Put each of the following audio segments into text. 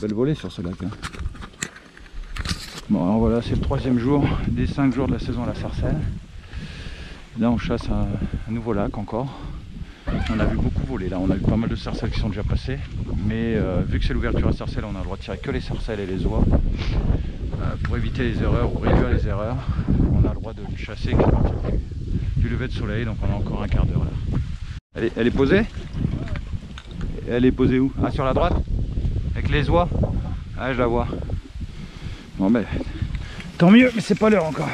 belle volée sur ce lac. Hein. Bon alors voilà, c'est le 3e jour des 5 jours de la saison à la sarcelle. Là on chasse un nouveau lac encore. On a vu beaucoup voler là, on a vu pas mal de sarcelles qui sont déjà passées. Mais vu que c'est l'ouverture à sarcelles, on a le droit de tirer que les sarcelles et les oies. Pour éviter les erreurs ou réduire les erreurs, on a le droit de chasser qu'à partir du lever de soleil, donc on a encore un quart d'heure là. Elle est posée? Elle est posée où? Ah, sur la droite? Avec les oies? Ah, je la vois. Bon ben, tant mieux, mais c'est pas l'heure encore.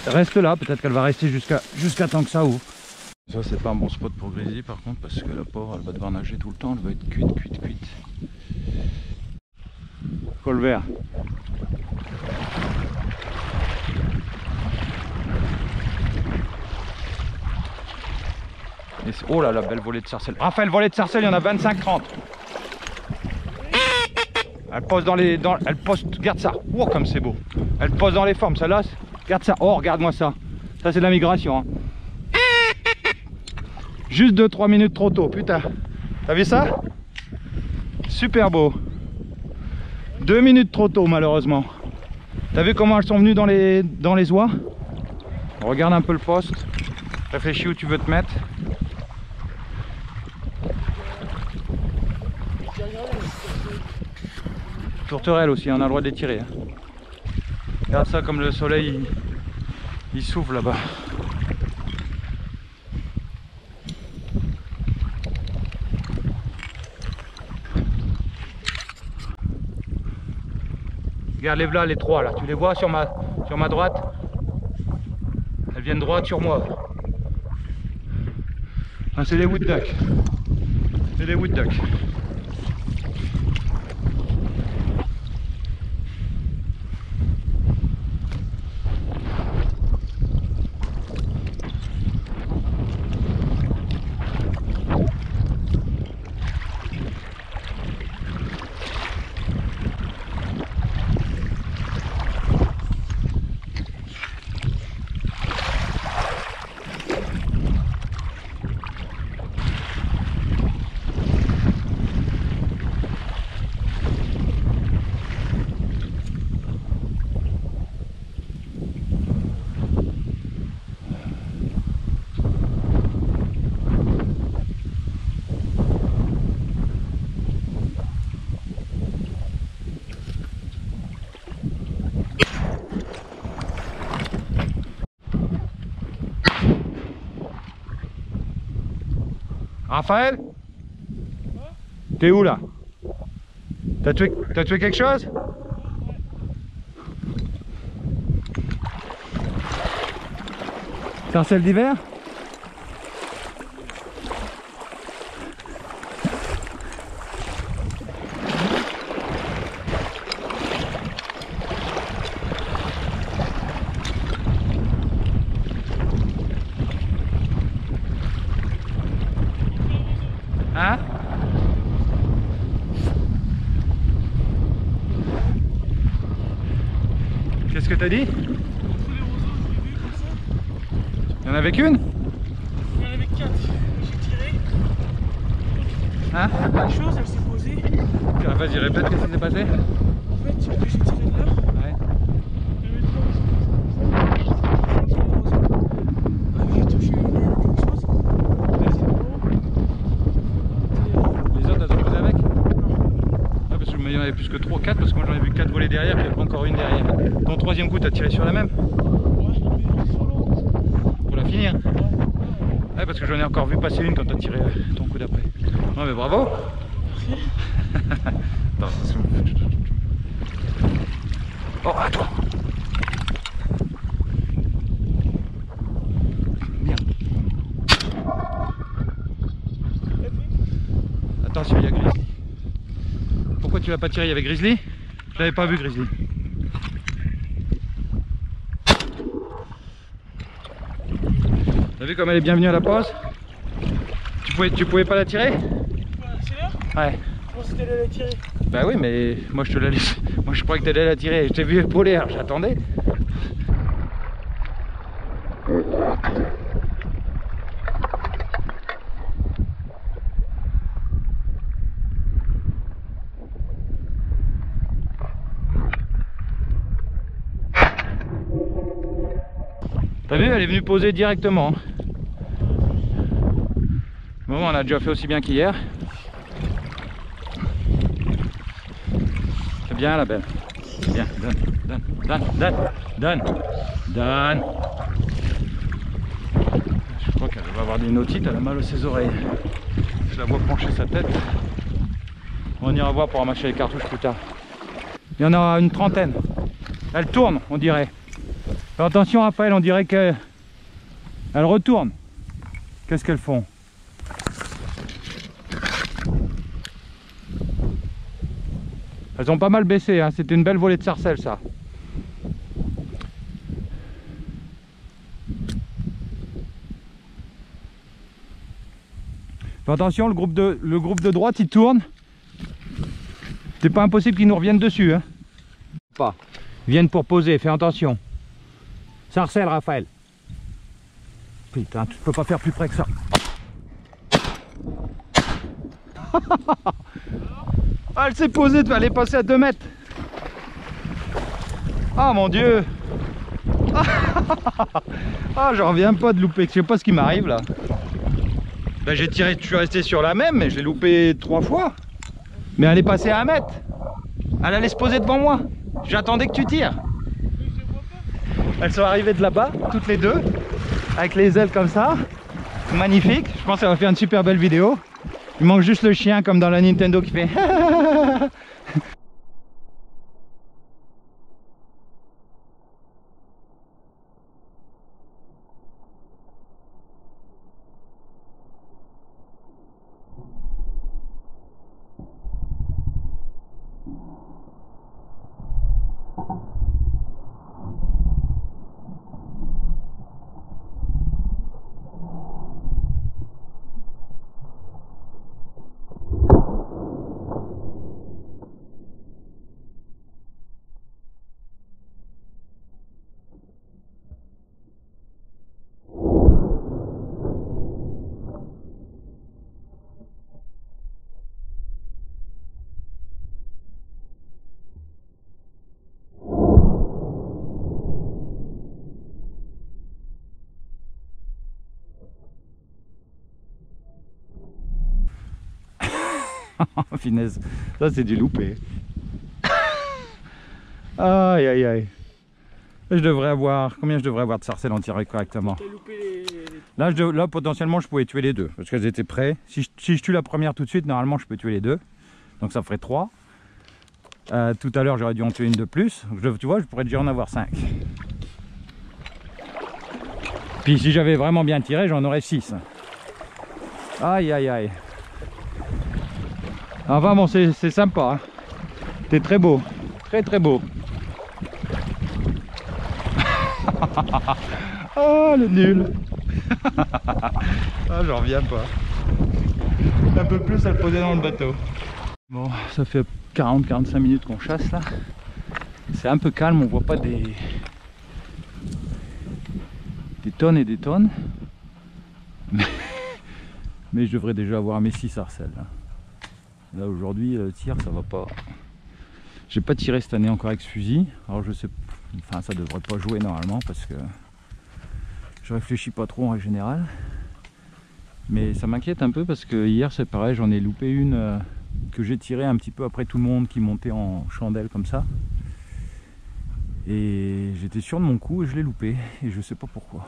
Reste là, peut-être qu'elle va rester jusqu'à temps que ça ouvre. Ça c'est pas un bon spot pour grizzly par contre, parce que la pauvre elle va devoir nager tout le temps, elle va être cuite. Col vert. Oh là la belle volée de sarcelles. Raphaël, volée de sarcelles, il y en a 25-30. Elle pose elle pose, regarde ça. Oh comme c'est beau. Elle pose dans les formes, celle-là. Regarde ça. Oh regarde-moi ça. Ça c'est de la migration. Hein. Juste 2-3 minutes trop tôt, putain. T'as vu ça? Super beau. 2 minutes trop tôt malheureusement. T'as vu comment elles sont venues dans les oies? Regarde un peu le poste. Réfléchis où tu veux te mettre. Tourterelle aussi, on a le droit de les tirer. Hein. Regarde ça comme le soleil il souffle là-bas. Regarde les v'là, les trois là, tu les vois sur ma droite? Elles viennent droite sur moi. Ah, c'est des wood ducks. C'est des wood ducks. Raphaël? T'es où là? T'as tué quelque chose? Sarcelle d'hiver? Hein? Qu'est-ce que t'as dit? Il y en avait qu'une? Il y en avait 4. J'ai tiré. Hein? La chose, elle s'est posée. Ah, vas-y, répète, qu'est-ce qui s'est passé? En fait, j'ai tiré de là. Ouais. Il y en avait 3 aussi. J'ai touché une aile ou quelque chose. Les autres, elles ont posé avec? Ah, parce qu'il y en avait plus que 3, 4, parce que moi j'en ai vu 4 voler derrière, puis il y a encore une derrière. Ton troisième coup, t'as tiré sur la même? Ouais, mais solo. Pour la finir? Ouais, parce que j'en ai encore vu passer une quand t'as tiré ton coup d'après. Non mais bravo! Merci. Attends, oh, à toi! Merde! Attention, il y a Grizzly. Pourquoi tu l'as pas tiré? Il y avait Grizzly? Je l'avais pas vu Grizzly. T'as vu comme elle est bienvenue à la pause? Tu pouvais pas la tirer? C'est là? Ouais. Je pensais que t'allais la tirer. Bah oui, mais moi je te la laisse. Moi je croyais que t'allais la tirer. Je t'ai vu épauler, alors j'attendais. T'as vu, elle est venue poser directement. Bon, on a déjà fait aussi bien qu'hier. C'est bien la belle. C'est bien, donne. Je crois qu'elle va avoir des notites, elle a mal à ses oreilles. Je la vois pencher sa tête. On ira voir pour ramasser les cartouches plus tard. Il y en a une trentaine. Elle tourne, on dirait. Fais attention Raphaël, on dirait qu'elle retourne. Qu'est-ce qu'elles font? Elles ont pas mal baissé, hein. C'était une belle volée de sarcelles ça. Fais attention, le groupe de droite il tourne. C'est pas impossible qu'ils nous reviennent dessus. Hein. Pas. Ils viennent pour poser, fais attention. Sarcelle Raphaël. Putain, tu peux pas faire plus près que ça. Ah, elle s'est posée, elle est passée à 2 mètres. Ah mon Dieu. Ah, j'en reviens pas de louper, je sais pas ce qui m'arrive là. Ben, j'ai tiré, je suis resté sur la même, mais je l'ai loupé 3 fois. Mais elle est passée à 1 mètre. Elle allait se poser devant moi. J'attendais que tu tires. Elles sont arrivées de là-bas, toutes les deux, avec les ailes comme ça. Magnifique. Je pense qu'elle va faire une super belle vidéo. Il manque juste le chien comme dans la Nintendo qui fait. Finesse, ça c'est du loupé. Aïe aïe aïe. Je devrais avoir, combien je devrais avoir de sarcelles en tiré correctement? Là, potentiellement je pouvais tuer les deux parce qu'elles étaient prêtes. Si je tue la première tout de suite, normalement je peux tuer les deux. Donc ça ferait 3. Tout à l'heure j'aurais dû en tuer une de plus. Tu vois, je pourrais déjà en avoir 5. Puis si j'avais vraiment bien tiré, j'en aurais 6. Aïe aïe aïe. Enfin bon, c'est sympa. Hein. T'es très beau. Très très beau. Oh le nul. Ah, j'en reviens pas. Un peu plus à le poser dans le bateau. Bon, ça fait 40-45 minutes qu'on chasse là. C'est un peu calme, on voit pas des tonnes et des tonnes. Mais je devrais déjà avoir mes 6 sarcelles. Là aujourd'hui, le tir ça va pas. J'ai pas tiré cette année encore avec ce fusil. Alors je sais, enfin ça devrait pas jouer normalement parce que je réfléchis pas trop en règle générale. Mais ça m'inquiète un peu parce que hier c'est pareil, j'en ai loupé une que j'ai tirée un petit peu après tout le monde qui montait en chandelle comme ça. Et j'étais sûr de mon coup et je l'ai loupé et je sais pas pourquoi.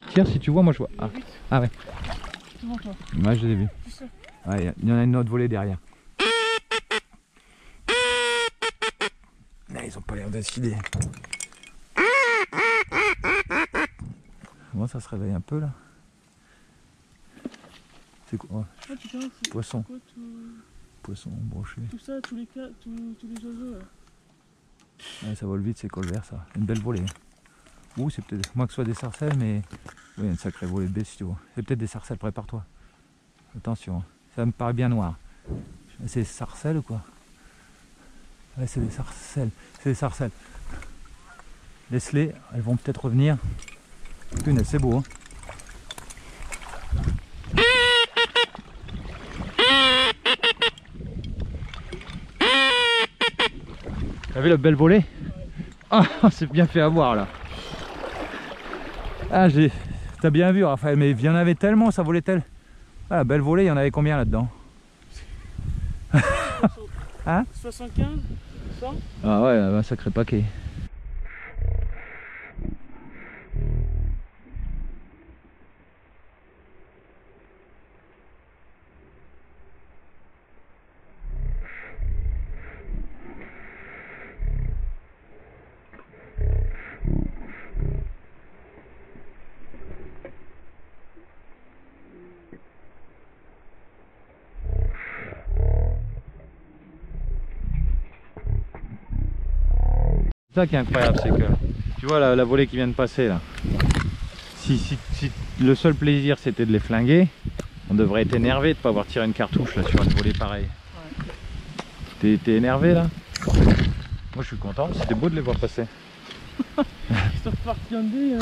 Tire si tu vois, moi je vois. Ah ouais. Devant toi. Ouais, je l'ai vu. Ouais, il y en a une autre volée derrière. Là, ils ont pas l'air décidés. Bon, ça se réveille un peu là. C'est quoi? Poisson. Quoi, Poisson broché. tout ça, tous les oiseaux là. Ouais, ça vole vite, c'est colvert ça. Une belle volée. Ouh, c'est peut-être moins que ce soit des sarcelles, mais oui, une sacrée volée de baie si tu vois. C'est peut-être des sarcelles, prépare-toi. Attention, ça me paraît bien noir. C'est des sarcelles ou quoi? Ouais, c'est des sarcelles. C'est des sarcelles. Laisse-les, elles vont peut-être revenir. Punaise, c'est beau. Hein. T'as vu la belle volée? Ah, c'est bien fait avoir là. Ah, t'as bien vu, Raphaël, mais il y en avait tellement, ça volait tel. Ah, belle volée, il y en avait combien là-dedans? Hein? 75, 100. Ah ouais, un sacré paquet. C'est ça qui est incroyable, c'est que tu vois la volée qui vient de passer là. Si le seul plaisir c'était de les flinguer, on devrait être énervé de ne pas avoir tiré une cartouche là sur une volée pareille. Ouais. T'es énervé là? Moi je suis content, c'était beau de les voir passer. Ils sont partis en dé.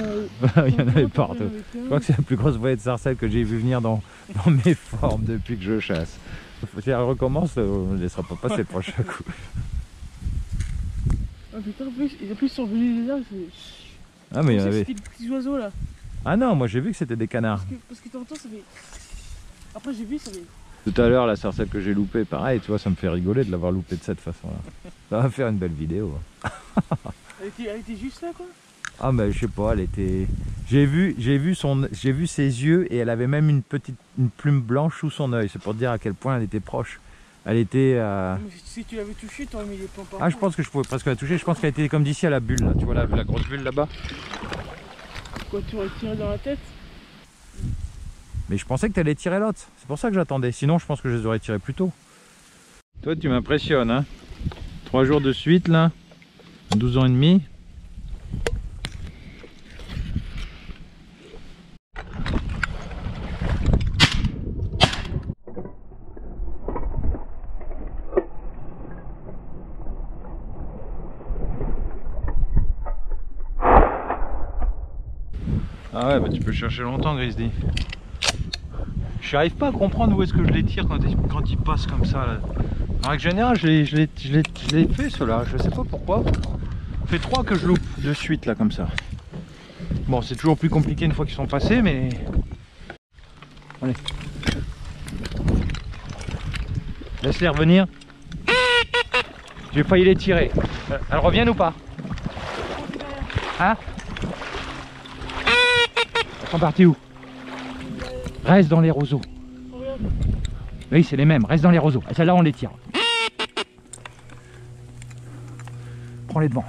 Il y en avait partout. Je crois que c'est la plus grosse volée de sarcelle que j'ai vu venir dans mes formes depuis que je chasse. Si elle recommence, on ne laissera pas passer le prochain coup. Ah putain, en plus survolé les arbres, c'est... Ah mais il y en avait... C'était des petits oiseaux là. Ah non, moi j'ai vu que c'était des canards. Parce que t'entends, ça fait... Après j'ai vu, ça fait... Tout à l'heure, la sarcelle que j'ai loupée, pareil, tu vois, ça me fait rigoler de l'avoir loupée de cette façon-là. Ça va faire une belle vidéo. Elle était juste là quoi. Ah mais je sais pas, elle était... J'ai vu ses yeux et elle avait même une plume blanche sous son œil. C'est pour te dire à quel point elle était proche. Elle était... Si tu l'avais touché, t'aurais mis les points par. Ah, je pense que je pouvais presque la toucher. Je pense qu'elle était comme d'ici à la bulle, là. Tu vois la grosse bulle là-bas? Quoi, tu aurais tiré dans la tête? Mais je pensais que tu allais tirer l'autre. C'est pour ça que j'attendais. Sinon, je pense que je les aurais tirés plus tôt. Toi, tu m'impressionnes, hein. 3 jours de suite, là. 12 ans et demi. Ah ouais, bah tu peux chercher longtemps, Grizzly. Je n'arrive pas à comprendre où est-ce que je les tire quand ils passent comme ça là. En règle générale, je l'ai fait ceux-là, je sais pas pourquoi. Ça fait 3 que je loupe de suite là comme ça. Bon, c'est toujours plus compliqué une fois qu'ils sont passés, mais... Allez. Laisse-les revenir. J'ai failli les tirer. Elles reviennent ou pas? Hein? Elles sont parties où? Reste dans les roseaux. Oui, c'est les mêmes, reste dans les roseaux. Celles-là, on les tire. Prends-les devant.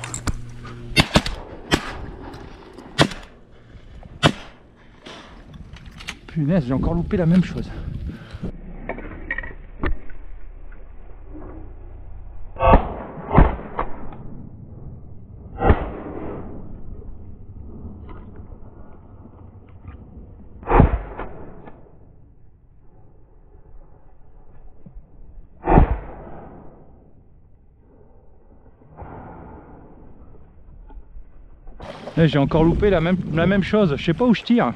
Punaise, j'ai encore loupé la même chose. J'ai encore loupé la même chose, je sais pas où je tire.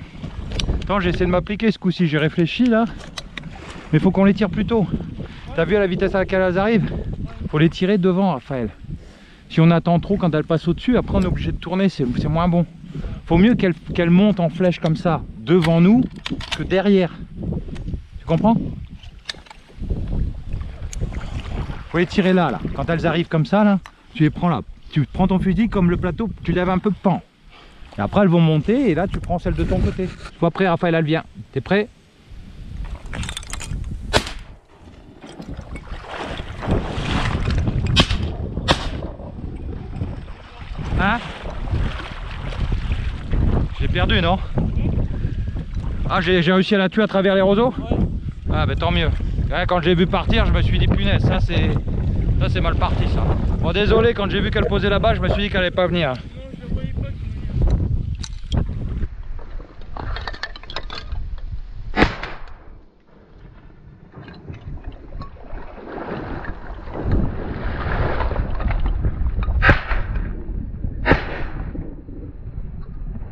Attends, j'ai essayé de m'appliquer ce coup-ci, j'ai réfléchi là. Mais faut qu'on les tire plus tôt. T'as vu à la vitesse à laquelle elles arrivent? Faut les tirer devant, Raphaël. Si on attend trop quand elles passent au-dessus, après on est obligé de tourner, c'est moins bon. Faut mieux qu'elles montent en flèche comme ça, devant nous, que derrière. Tu comprends? Faut les tirer là, quand elles arrivent comme ça, là, tu les prends là. Tu prends ton fusil comme le plateau, tu lèves un peu pan. Et après elles vont monter et là tu prends celle de ton côté. Sois prêt, Raphaël, elle vient. T'es prêt? Hein? J'ai perdu, non? Ah, j'ai réussi à la tuer à travers les roseaux? Ouais. Ah bah tant mieux. Ouais, quand j'ai vu partir, je me suis dit punaise, ça c'est mal parti ça. Bon, désolé, quand j'ai vu qu'elle posait là-bas, je me suis dit qu'elle allait pas venir.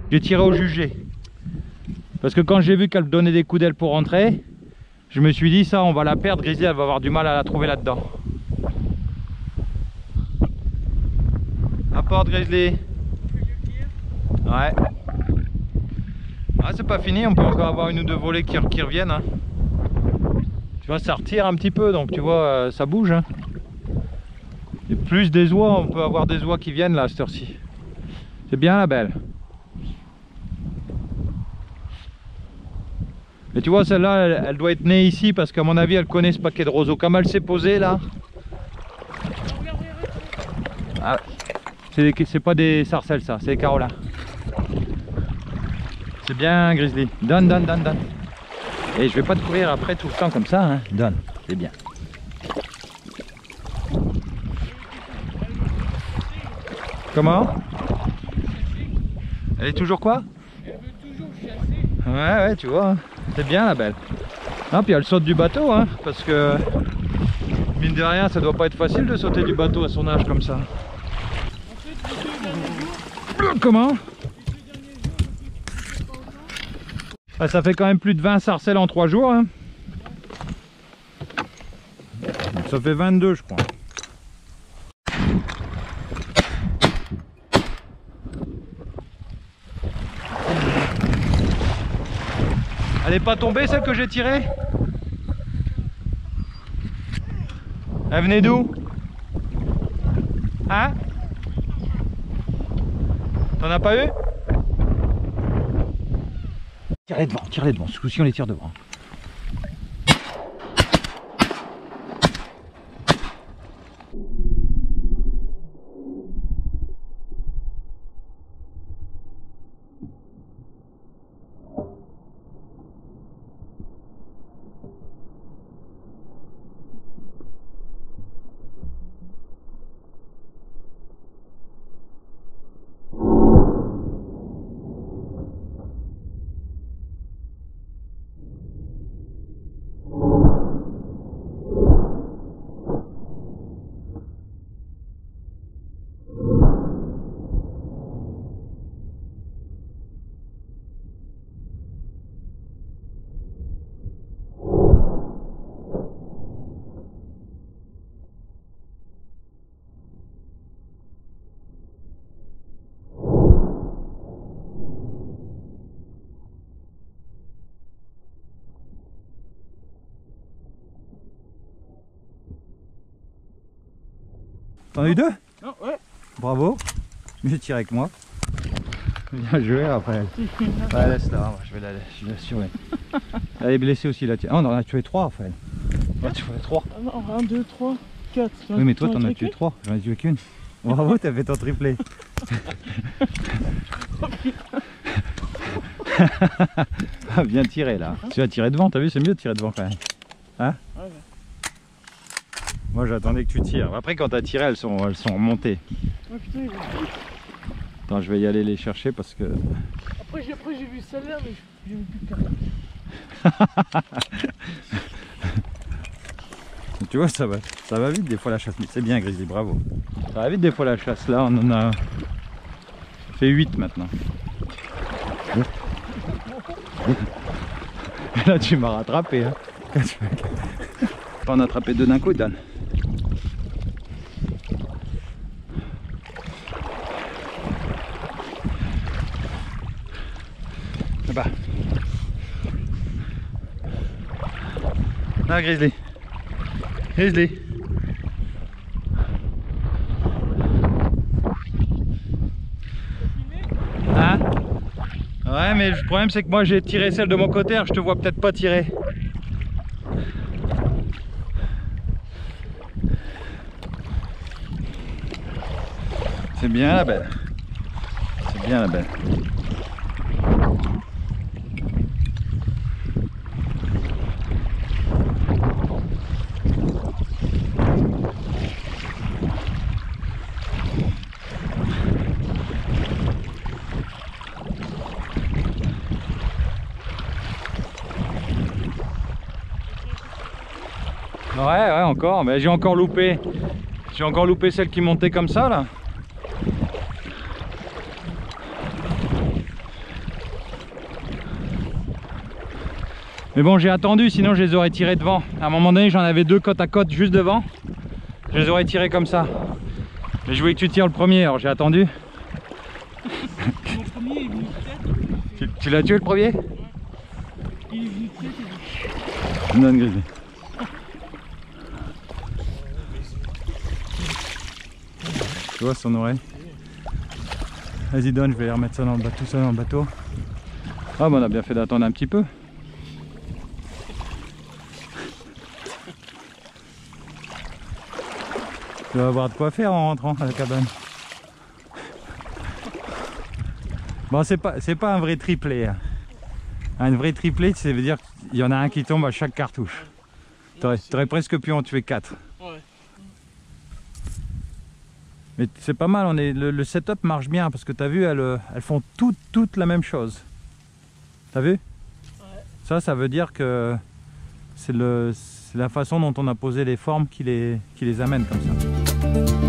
J'ai tiré au jugé. Parce que quand j'ai vu qu'elle donnait des coups d'aile pour rentrer, je me suis dit ça, on va la perdre, Grizzly, elle va avoir du mal à la trouver là-dedans. Apporte, Grizzly. Ouais. Ah, c'est pas fini, on peut encore avoir une ou deux volées qui reviennent. Hein. Tu vois, ça retire un petit peu, donc tu vois, ça bouge. Hein. Et plus des oies, on peut avoir des oies qui viennent là à cette heure-ci. C'est bien la belle. Mais tu vois, celle-là, elle doit être née ici parce qu'à mon avis, elle connaît ce paquet de roseaux. Comme elle s'est posée là. Ah, c'est pas des sarcelles ça, c'est des carolins. C'est bien Grizzly. Donne, donne, donne, donne. Et je vais pas te courir après tout le temps comme ça. Hein. Donne, c'est bien. Comment? Elle est toujours quoi? Elle veut toujours chasser. Ouais, tu vois, c'est bien la belle. Ah, puis elle saute du bateau, hein, parce que mine de rien, ça doit pas être facile de sauter du bateau à son âge comme ça. En fait, les 2 derniers jours, Comment? les 2 derniers jours, depuis pas autant. Ah, ça fait quand même plus de 20 sarcelles en 3 jours. Hein. Ça fait 22, je crois. Elle n'est pas tombée celle que j'ai tirée? Elle venait d'où? Hein? T'en as pas eu? Tire-les devant, ce coup-ci on les tire devant. T'en as eu 2? Non, ouais. Bravo. Mieux tiré avec moi. Bien joué Raphaël. Ouais, laisse là, je vais l'assurer. Elle est blessée aussi la tienne. Ah, on en a tué 3 Raphaël. On en a tué 3. Ah non, 1, 2, 3, 4. Oui mais toi t'en as tué 3, j'en ai tué qu'une. Bravo, t'as fait ton triplé. Ah, bien tiré là. Tu vas tirer devant, t'as vu, c'est mieux de tirer devant quand même. Hein? Ouais. Moi j'attendais que tu tires. Après quand t'as tiré elles sont remontées. Oh putain, il est... Attends, je vais y aller les chercher parce que... Après j'ai vu celle-là, mais j'ai vu plus de cartes. Tu vois, ça va vite des fois la chasse. C'est bien Grizzly, bravo. Ça va vite des fois la chasse. Là on en a fait 8 maintenant. Et là tu m'as rattrapé. Hein. Pas en attraper 2 d'un coup, Dan. Là-bas. Là Grizzly. Grizzly. Hein? Ouais mais le problème c'est que moi j'ai tiré celle de mon côté, alors je te vois peut-être pas tirer. C'est bien la belle. C'est bien la belle. Ouais encore, mais j'ai encore loupé. J'ai encore loupé celle qui montait comme ça là. Mais bon, j'ai attendu, sinon je les aurais tirés devant. À un moment donné, j'en avais 2 côte à côte juste devant. Je les aurais tirés comme ça. Mais je voulais que tu tires le premier, alors j'ai attendu. Mon premier est venu peut-être. Tu l'as tué le premier? Il est venu tuer, c'est bon. Non, grizzly. Tu vois son oreille? Vas-y donne, je vais remettre ça dans le bateau, tout ça dans le bateau. Ah bah on a bien fait d'attendre un petit peu. Tu vas avoir de quoi faire en rentrant à la cabane. Bon c'est pas un vrai triplé. Hein. Un vrai triplé, ça veut dire qu'il y en a un qui tombe à chaque cartouche. T'aurais presque pu en tuer 4. Ouais. Mais c'est pas mal, le setup marche bien parce que t'as vu, elles font toutes la même chose. T'as vu? Ouais. Ça veut dire que c'est la façon dont on a posé les formes qui les amène comme ça.